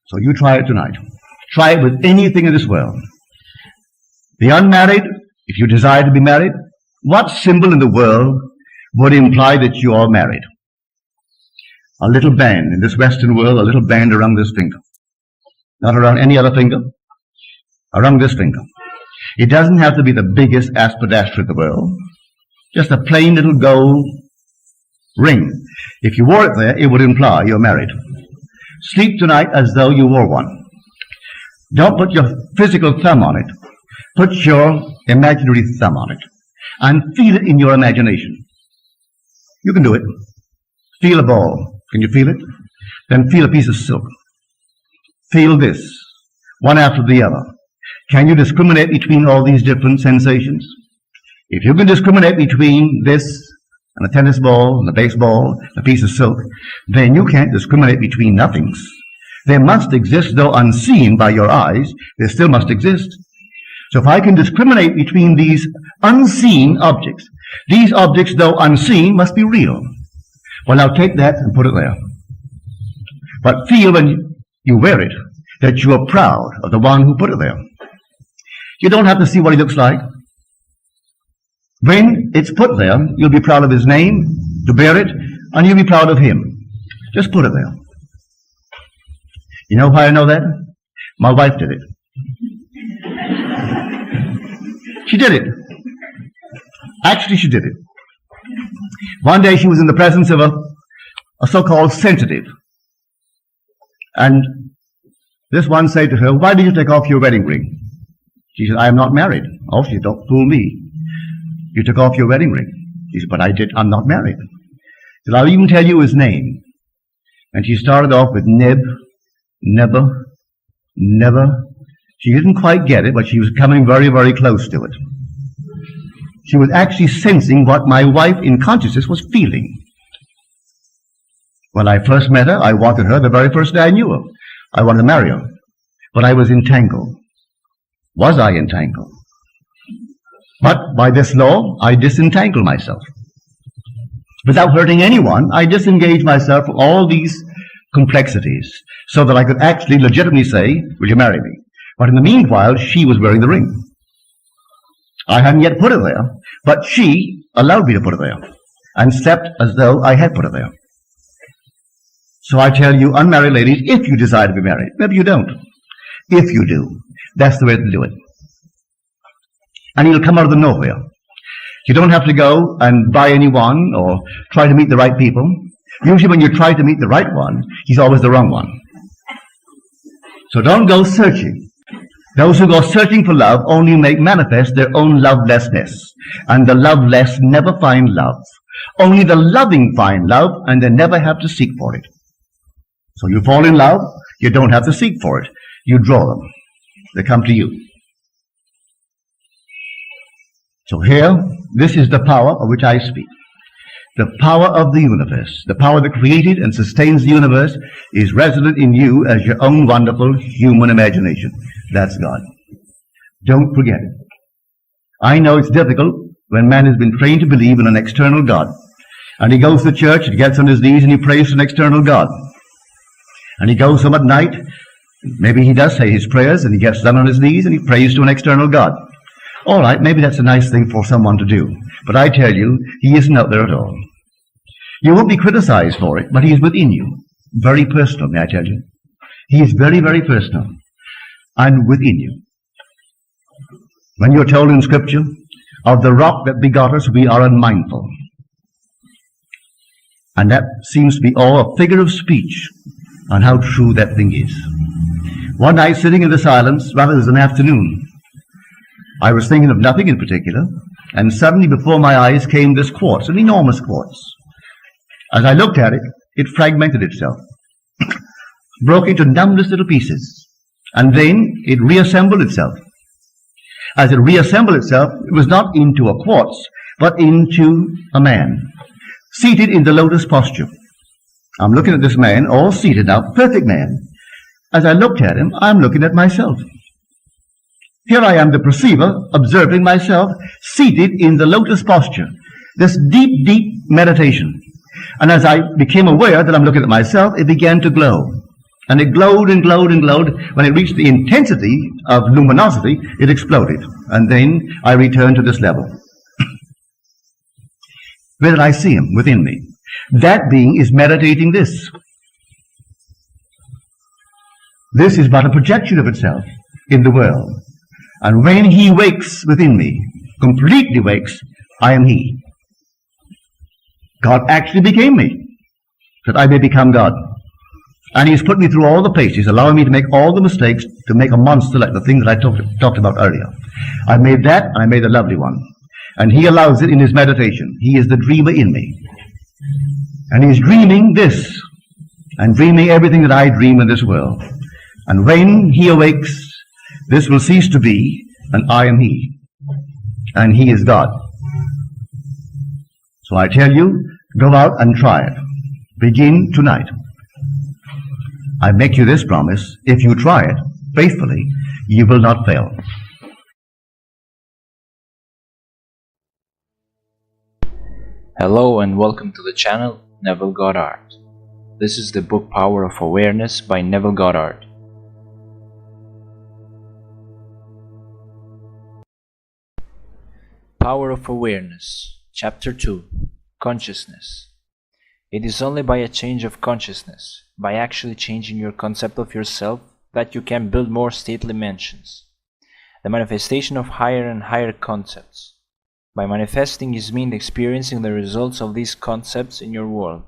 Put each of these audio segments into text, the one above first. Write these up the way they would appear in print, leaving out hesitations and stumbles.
So you try it tonight. Try it with anything in this world. The unmarried, if you desire to be married, what symbol in the world would imply that you are married? A little band in this Western world, a little band around this finger. Not around any other finger, around this finger. It doesn't have to be the biggest aspidastra in the world. Just a plain little gold ring. If you wore it there, it would imply you're married. Sleep tonight as though you wore one. Don't put your physical thumb on it. Put your imaginary thumb on it. And feel it in your imagination. You can do it. Feel a ball. Can you feel it? Then feel a piece of silk. Feel this, one after the other. Can you discriminate between all these different sensations? If you can discriminate between this and a tennis ball and a baseball, a piece of silk, then you can't discriminate between nothings. They must exist, though unseen by your eyes, they still must exist. So if I can discriminate between these unseen objects, these objects, though unseen, must be real. Well, now take that and put it there. But feel when you wear it that you are proud of the one who put it there. You don't have to see what he looks like. When it's put there, you'll be proud of his name, to bear it, and you'll be proud of him. Just put it there. You know why I know that? My wife did it. She did it. Actually, she did it. One day she was in the presence of a so-called sensitive. And this one said to her, "Why did you take off your wedding ring?" She said, "I am not married." "Oh," she said, "don't fool me. You took off your wedding ring." She said, "But I'm not married." She said, "I'll even tell you his name." And she started off with never. She didn't quite get it, but she was coming very, very close to it. She was actually sensing what my wife in consciousness was feeling. When I first met her, I wanted her the very first day I knew her. I wanted to marry her. But I was entangled. Was I entangled? But by this law, I disentangled myself. Without hurting anyone, I disengaged myself from all these complexities so that I could actually legitimately say, "Will you marry me?" But in the meanwhile, she was wearing the ring. I hadn't yet put it there, but she allowed me to put it there and slept as though I had put it there. So I tell you, unmarried ladies, if you desire to be married, maybe you don't. If you do, that's the way to do it. And it'll come out of the nowhere. You don't have to go and buy anyone or try to meet the right people. Usually when you try to meet the right one, he's always the wrong one. So don't go searching. Those who go searching for love only make manifest their own lovelessness. And the loveless never find love. Only the loving find love, and they never have to seek for it. So you fall in love, you don't have to seek for it. You draw them. They come to you. So here, this is the power of which I speak. The power of the universe, the power that created and sustains the universe, is resident in you as your own wonderful human imagination. That's God. Don't forget it. I know it's difficult when man has been trained to believe in an external God. And he goes to church and gets on his knees and he prays to an external God. And he goes home at night, maybe he does say his prayers, and he gets down on his knees and he prays to an external God. All right, maybe that's a nice thing for someone to do. But I tell you, he isn't out there at all. You won't be criticized for it, but he is within you. Very personal, may I tell you. He is very, very personal. And within you. When you're told in Scripture, of the rock that begot us, we are unmindful. And that seems to be all a figure of speech on how true that thing is. One night, sitting in the silence, rather it was an afternoon, I was thinking of nothing in particular, and suddenly before my eyes came this quartz, an enormous quartz. As I looked at it, it fragmented itself, broke into numberless little pieces, and then it reassembled itself. As it reassembled itself, it was not into a quartz, but into a man, seated in the lotus posture. I'm looking at this man, all seated now, perfect man. As I looked at him, I'm looking at myself. Here I am, the perceiver, observing myself, seated in the lotus posture. This deep, deep meditation. And as I became aware that I'm looking at myself, it began to glow. And it glowed and glowed and glowed. When it reached the intensity of luminosity, it exploded. And then I returned to this level. Where did I see him? Within me. That being is meditating this. This is but a projection of itself in the world. And when he wakes within me, completely wakes, I am he. God actually became me, that I may become God. And he's put me through all the paces, allowing me to make all the mistakes, to make a monster like the thing that I talked about earlier. I made that, and I made a lovely one. And he allows it in his meditation. He is the dreamer in me. And he's dreaming this, and dreaming everything that I dream in this world. And when he awakes, this will cease to be, and I am he. And he is God. So I tell you, go out and try it. Begin tonight. I make you this promise, if you try it faithfully, you will not fail. Hello and welcome to the channel Neville Goddard. This is the book Power of Awareness by Neville Goddard. Power of Awareness, Chapter 2, Consciousness. It is only by a change of consciousness, by actually changing your concept of yourself, that you can build more stately mansions. The manifestation of higher and higher concepts. By manifesting is meant experiencing the results of these concepts in your world.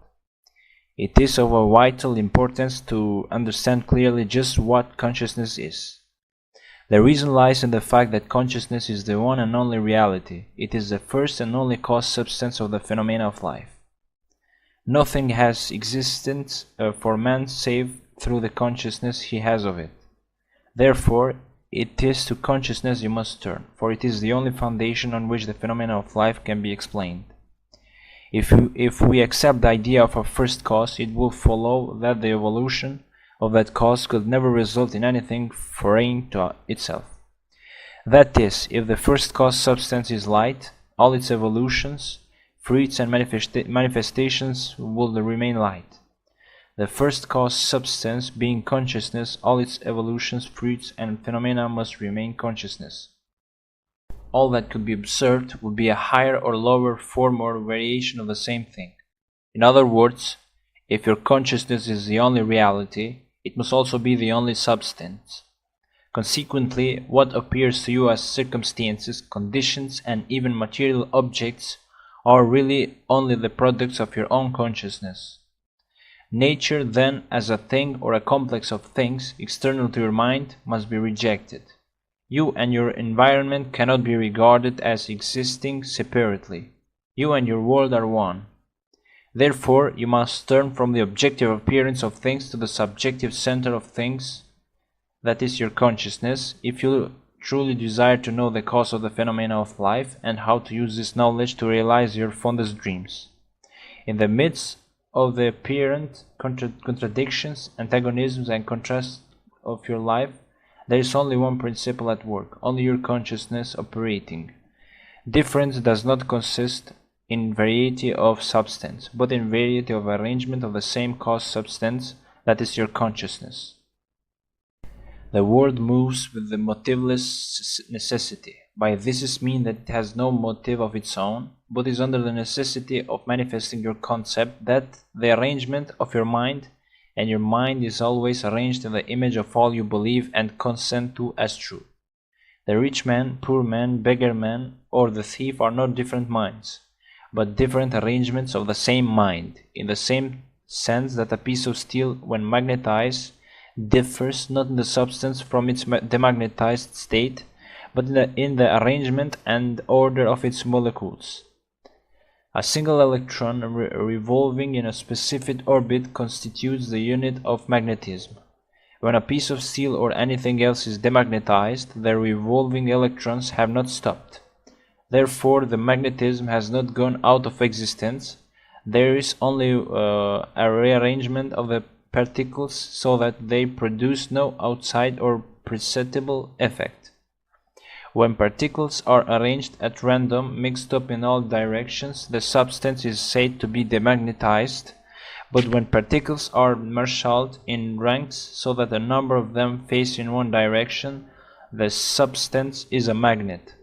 It is of a vital importance to understand clearly just what consciousness is. The reason lies in the fact that consciousness is the one and only reality. It is the first and only cause substance of the phenomena of life. Nothing has existence for man save through the consciousness he has of it. Therefore, it is to consciousness you must turn, for it is the only foundation on which the phenomena of life can be explained. If we accept the idea of a first cause, it will follow that the evolution of that cause could never result in anything foreign to itself. That is, if the first cause substance is light, all its evolutions, fruits and manifestations will remain light. The first cause substance being consciousness, all its evolutions, fruits and phenomena must remain consciousness. All that could be observed would be a higher or lower form or variation of the same thing. In other words, if your consciousness is the only reality, it must also be the only substance. Consequently, what appears to you as circumstances, conditions, and even material objects are really only the products of your own consciousness. Nature, then, as a thing or a complex of things external to your mind, must be rejected. You and your environment cannot be regarded as existing separately. You and your world are one. Therefore, you must turn from the objective appearance of things to the subjective center of things, that is your consciousness, if you truly desire to know the cause of the phenomena of life and how to use this knowledge to realize your fondest dreams. In the midst of the apparent contradictions, antagonisms, and contrasts of your life, there is only one principle at work, only your consciousness operating. Difference does not consist in variety of substance, but in variety of arrangement of the same cause substance, that is your consciousness. The world moves with the motiveless necessity. By this is mean that it has no motive of its own, but is under the necessity of manifesting your concept, that the arrangement of your mind, and your mind is always arranged in the image of all you believe and consent to as true. The rich man, poor man, beggar man, or the thief are not different minds, but different arrangements of the same mind, in the same sense that a piece of steel, when magnetized, differs not in the substance from its demagnetized state, but in the arrangement and order of its molecules. A single electron revolving in a specific orbit constitutes the unit of magnetism. When a piece of steel or anything else is demagnetized, the revolving electrons have not stopped. Therefore, the magnetism has not gone out of existence. There is only a rearrangement of the particles so that they produce no outside or perceptible effect. When particles are arranged at random, mixed up in all directions, the substance is said to be demagnetized, But when particles are marshaled in ranks so that a number of them face in one direction, the substance is a magnet.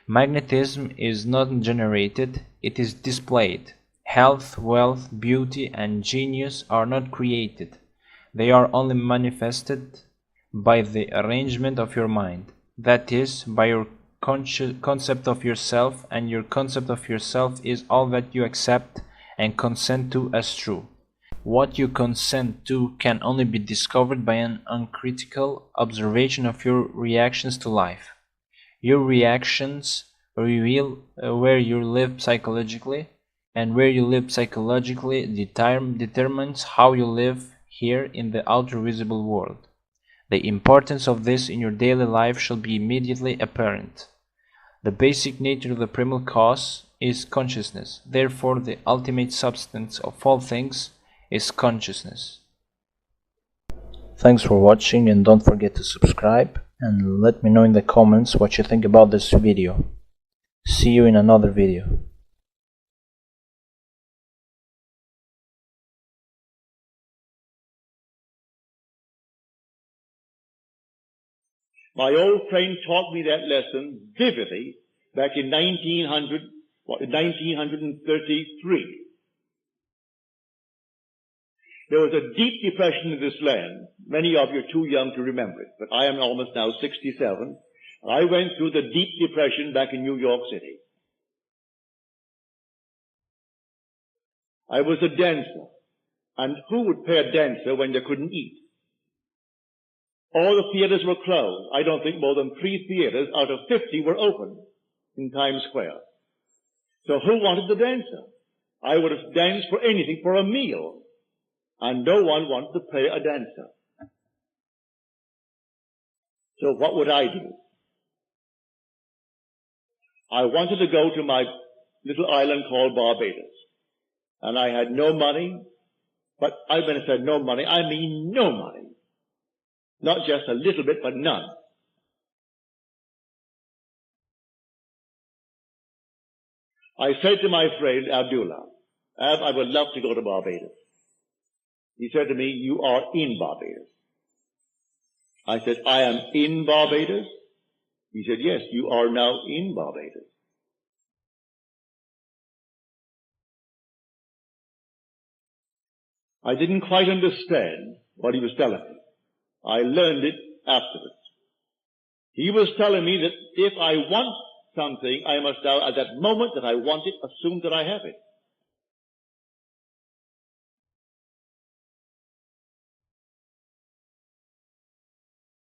Magnetism is not generated, it is displayed. Health, wealth, beauty, and genius are not created. They are only manifested by the arrangement of your mind. That is, by your concept of yourself, and your concept of yourself is all that you accept and consent to as true. What you consent to can only be discovered by an uncritical observation of your reactions to life. Your reactions reveal where you live psychologically, and where you live psychologically determines how you live here in the outer visible world. The importance of this in your daily life shall be immediately apparent. The basic nature of the primal cause is consciousness. Therefore, the ultimate substance of all things is consciousness. Thanks for watching, and don't forget to subscribe and let me know in the comments what you think about this video. See you in another video. My old friend taught me that lesson vividly back in 1933. There was a deep depression in this land. Many of you are too young to remember it, but I am almost now 67. And I went through the deep depression back in New York City. I was a dancer. And who would pay a dancer when they couldn't eat? All the theaters were closed. I don't think more than 3 theaters out of 50 were open in Times Square. So who wanted the dancer? I would have danced for anything, for a meal. And no one wanted to pay a dancer. So what would I do? I wanted to go to my little island called Barbados. And I had no money. But when I said no money, I mean no money. Not just a little bit, but none. I said to my friend Abdullah, Ab, I would love to go to Barbados. He said to me, you are in Barbados. I said, I am in Barbados? He said, yes, you are now in Barbados. I didn't quite understand what he was telling me. I learned it afterwards. He was telling me that if I want something, I must now, at that moment that I want it, assume that I have it.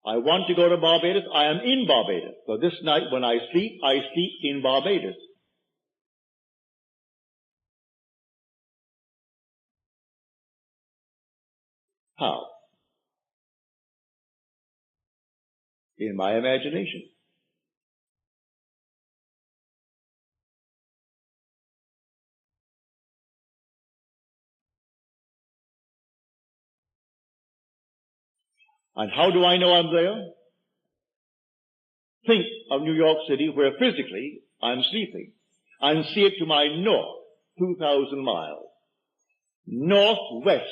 I want to go to Barbados. I am in Barbados. So this night when I sleep in Barbados. How? In my imagination. And how do I know I'm there? Think of New York City, where physically I'm sleeping, and see it to my north, 2,000 miles, northwest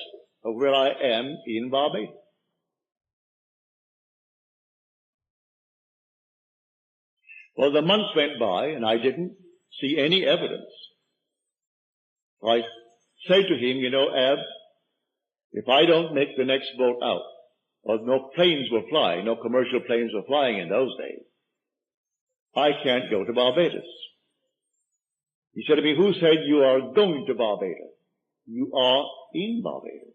of where I am in Barbados. Well, the months went by, and I didn't see any evidence. I said to him, you know, Ab, if I don't make the next boat out, well, no planes were flying, no commercial planes were flying in those days, I can't go to Barbados. He said to me, who said you are going to Barbados? You are in Barbados.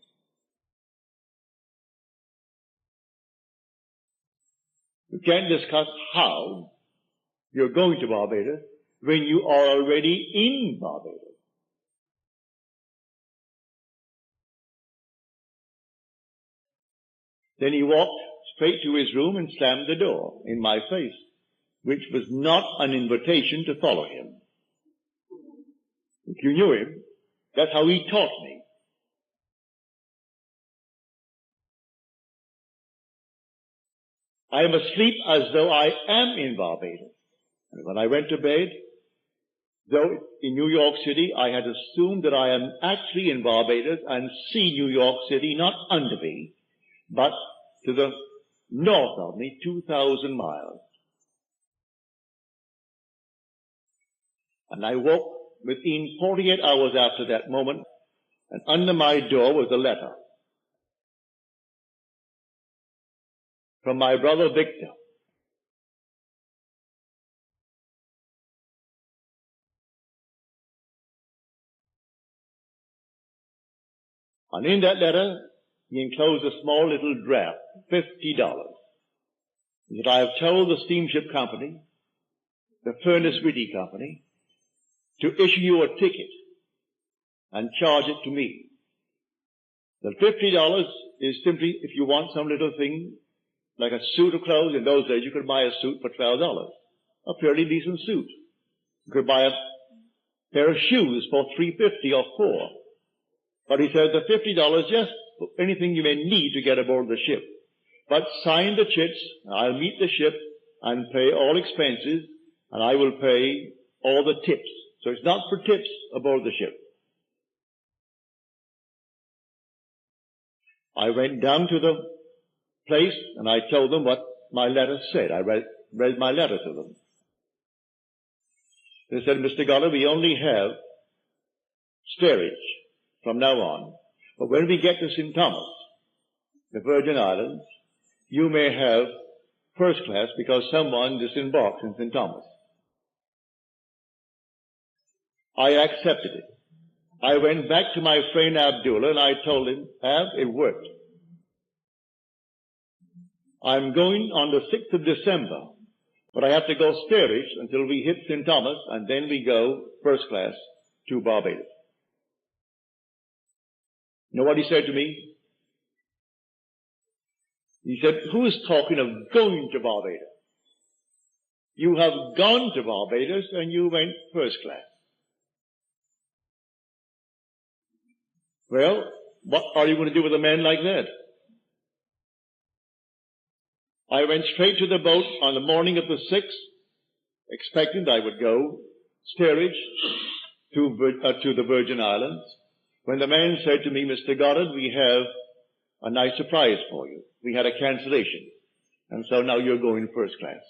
We can't discuss how you're going to Barbados when you are already in Barbados. Then he walked straight to his room and slammed the door in my face, which was not an invitation to follow him. If you knew him, that's how he taught me. I am asleep as though I am in Barbados. And when I went to bed, though in New York City I had assumed that I am actually in Barbados and see New York City not under me, but to the north of me, 2,000 miles. And I woke within 48 hours after that moment, and under my door was a letter from my brother Victor. And in that letter, he enclosed a small little draft, $50. He said, I have told the steamship company, the Furnace Whitty Company, to issue you a ticket and charge it to me. The $50 is simply if you want some little thing like a suit of clothes. In those days you could buy a suit for $12, a fairly decent suit. You could buy a pair of shoes for $3.50 or $4. But he said the $50 just for anything you may need to get aboard the ship. But sign the chits, I'll meet the ship and pay all expenses, and I will pay all the tips. So it's not for tips aboard the ship. I went down to the place and I told them what my letter said. I read my letter to them. They said, Mr. Goddard, we only have steerage from now on. But when we get to St. Thomas, the Virgin Islands, you may have first class because someone disembarks in St. Thomas. I accepted it. I went back to my friend Abdullah and I told him, Ab, it worked. I'm going on the 6th of December, but I have to go steerage until we hit St. Thomas, and then we go first class to Barbados. You know what he said to me? He said, who is talking of going to Barbados? You have gone to Barbados and you went first class. Well, what are you going to do with a man like that? I went straight to the boat on the morning of the 6th, expecting I would go steerage to the Virgin Islands, when the man said to me, Mr. Goddard, we have a nice surprise for you. We had a cancellation, and so now you're going first class.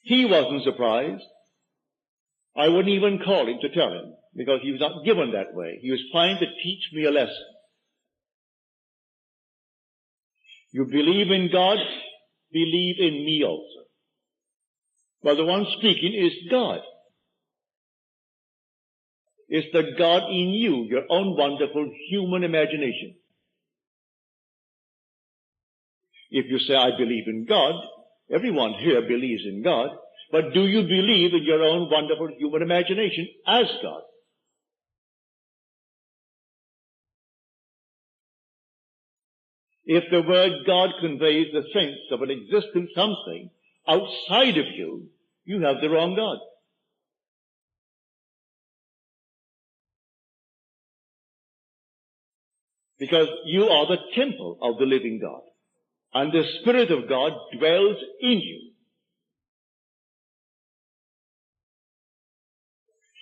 He wasn't surprised. I wouldn't even call him to tell him, because he was not given that way. He was trying to teach me a lesson. You believe in God, believe in me also. Well, the one speaking is God. It's the God in you, your own wonderful human imagination. If you say, I believe in God, everyone here believes in God, but do you believe in your own wonderful human imagination as God? If the word God conveys the sense of an existent something outside of you, you have the wrong God. Because you are the temple of the living God, and the Spirit of God dwells in you.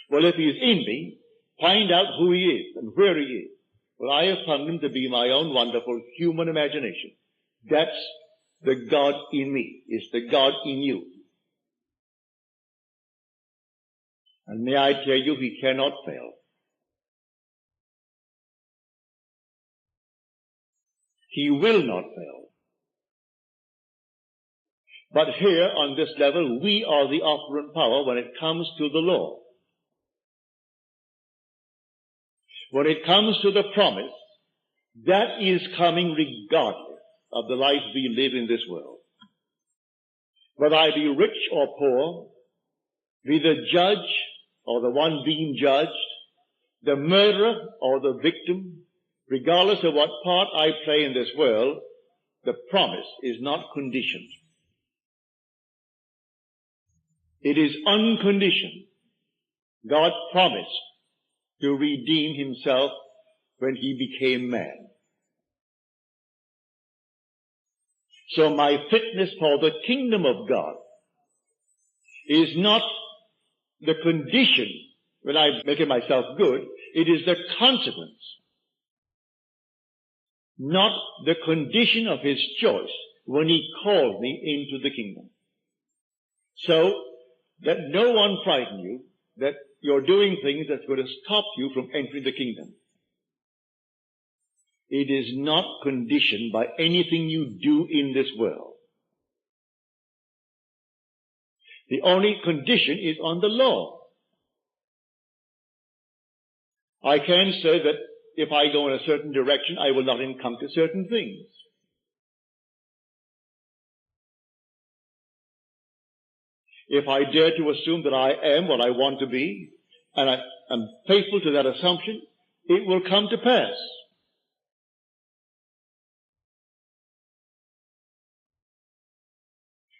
Well, if He is in me, find out who He is and where He is. Well, I have found Him to be my own wonderful human imagination. That's the God in me. It's the God in you. And may I tell you, He cannot fail. He will not fail. But here on this level, we are the operant power when it comes to the law. When it comes to the promise, that is coming regardless of the life we live in this world. Whether I be rich or poor, be the judge or the one being judged, the murderer or the victim, regardless of what part I play in this world, the promise is not conditioned. It is unconditioned. God promised to redeem Himself when He became man. So my fitness for the kingdom of God is not the condition when I'm making myself good. It is the consequence, not the condition of his choice when he called me into the kingdom. So, let no one frighten you that you're doing things that's going to stop you from entering the kingdom. It is not conditioned by anything you do in this world. The only condition is on the law. I can say that if I go in a certain direction, I will not encounter certain things. If I dare to assume that I am what I want to be, and I am faithful to that assumption, it will come to pass.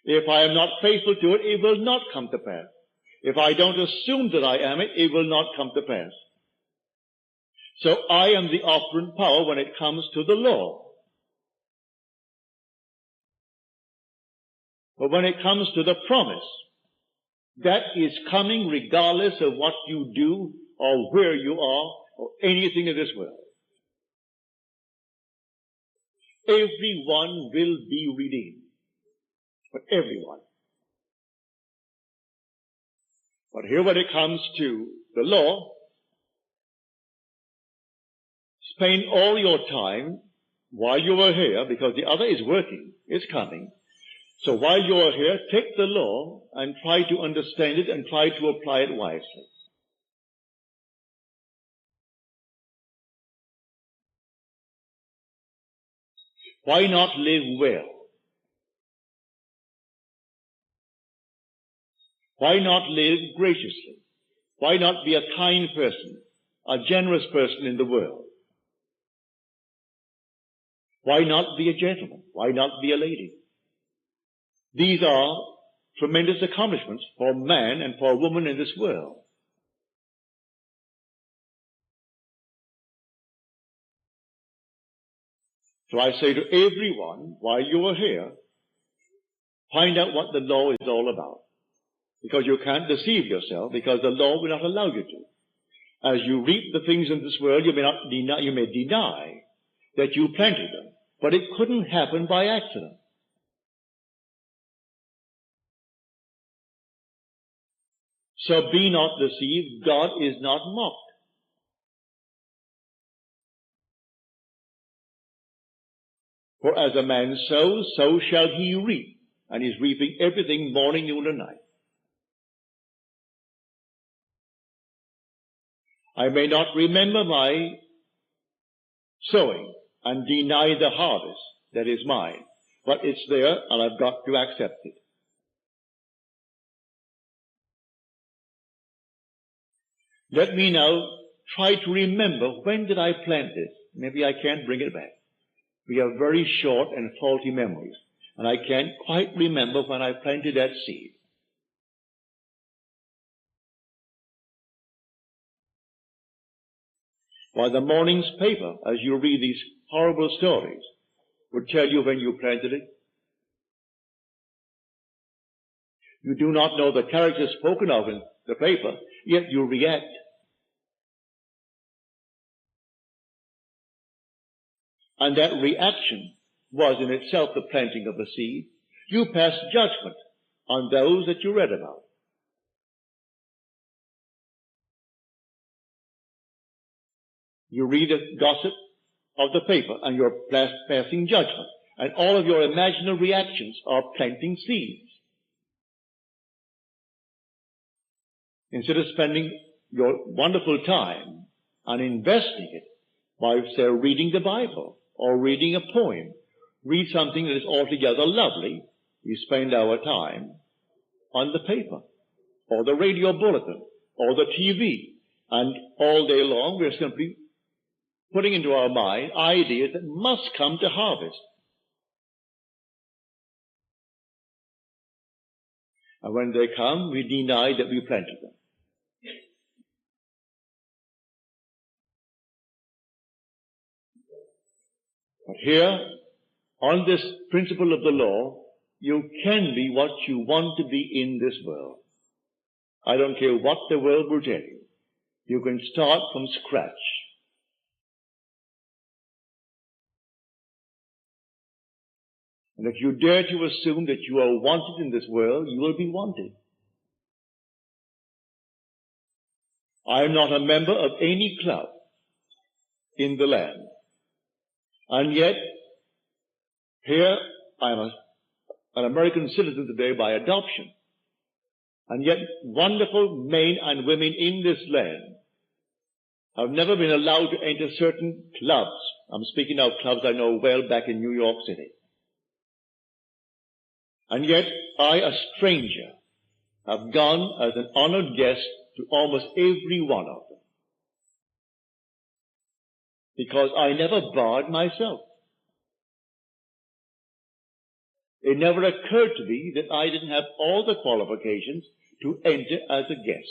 If I am not faithful to it, it will not come to pass. If I don't assume that I am it, it will not come to pass. So I am the operant power when it comes to the law. But when it comes to the promise, that is coming regardless of what you do or where you are or anything in this world. Everyone will be redeemed. But everyone. But here when it comes to the law, spend all your time while you are here, because the other is working, it's coming. So while you are here, take the law and try to understand it and try to apply it wisely. Why not live well? Why not live graciously? Why not be a kind person, a generous person in the world? Why not be a gentleman? Why not be a lady? These are tremendous accomplishments for man and for woman in this world. So I say to everyone, while you are here, find out what the law is all about. Because you can't deceive yourself, because the law will not allow you to. As you reap the things in this world, you may deny that you planted them, but it couldn't happen by accident. So be not deceived, God is not mocked. For as a man sows, so shall he reap, and he's reaping everything morning, noon, and night. I may not remember my sowing and deny the harvest that is mine, but it's there and I've got to accept it. Let me now try to remember, when did I plant this? Maybe I can't bring it back. We have very short and faulty memories, and I can't quite remember when I planted that seed. Why, the morning's paper, as you read these horrible stories, would tell you when you planted it. You do not know the characters spoken of in the paper, yet you react. And that reaction was in itself the planting of the seed. You pass judgment on those that you read about. You read the gossip of the paper and you're passing judgment. And all of your imaginary reactions are planting seeds. Instead of spending your wonderful time and investing it by, say, reading the Bible or reading a poem, read something that is altogether lovely, we spend our time on the paper or the radio bulletin or the TV. And all day long we're simply putting into our mind ideas that must come to harvest. And when they come, we deny that we planted them. But here, on this principle of the law, you can be what you want to be in this world. I don't care what the world will tell you. You can start from scratch. And if you dare to assume that you are wanted in this world, you will be wanted. I am not a member of any club in the land. And yet, here I am an American citizen today by adoption. And yet, wonderful men and women in this land have never been allowed to enter certain clubs. I'm speaking of clubs I know well back in New York City. And yet, I, a stranger, have gone as an honored guest to almost every one of them. Because I never barred myself. It never occurred to me that I didn't have all the qualifications to enter as a guest.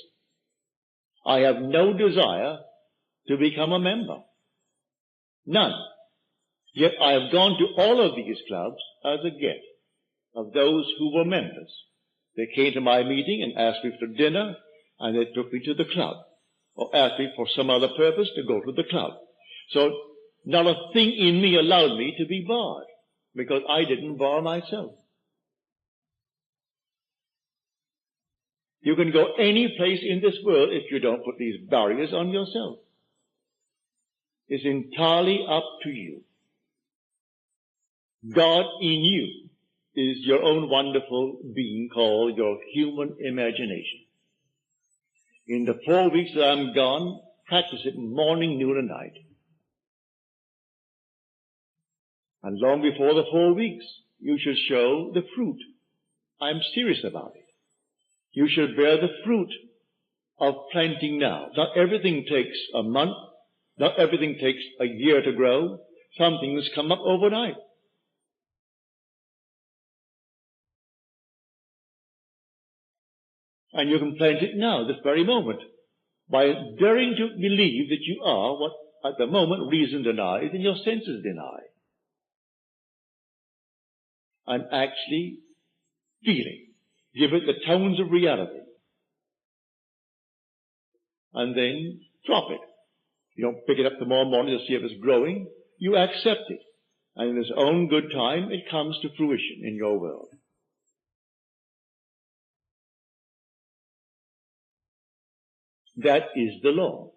I have no desire to become a member. None. Yet I have gone to all of these clubs as a guest of those who were members. They came to my meeting and asked me for dinner, and they took me to the club, or asked me for some other purpose to go to the club. So not a thing in me allowed me to be barred, because I didn't bar myself. You can go any place in this world if you don't put these barriers on yourself. It's entirely up to you. God in you is your own wonderful being called your human imagination. In the 4 weeks that I'm gone, practice it morning, noon, and night. And long before the 4 weeks, you should show the fruit. I'm serious about it. You should bear the fruit of planting now. Not everything takes a month. Not everything takes a year to grow. Some things come up overnight. And you can plant it now, this very moment, by daring to believe that you are what at the moment reason denies and your senses deny. And actually feeling. Give it the tones of reality. And then drop it. You don't pick it up tomorrow morning to see if it's growing. You accept it. And in its own good time, it comes to fruition in your world. That is the law.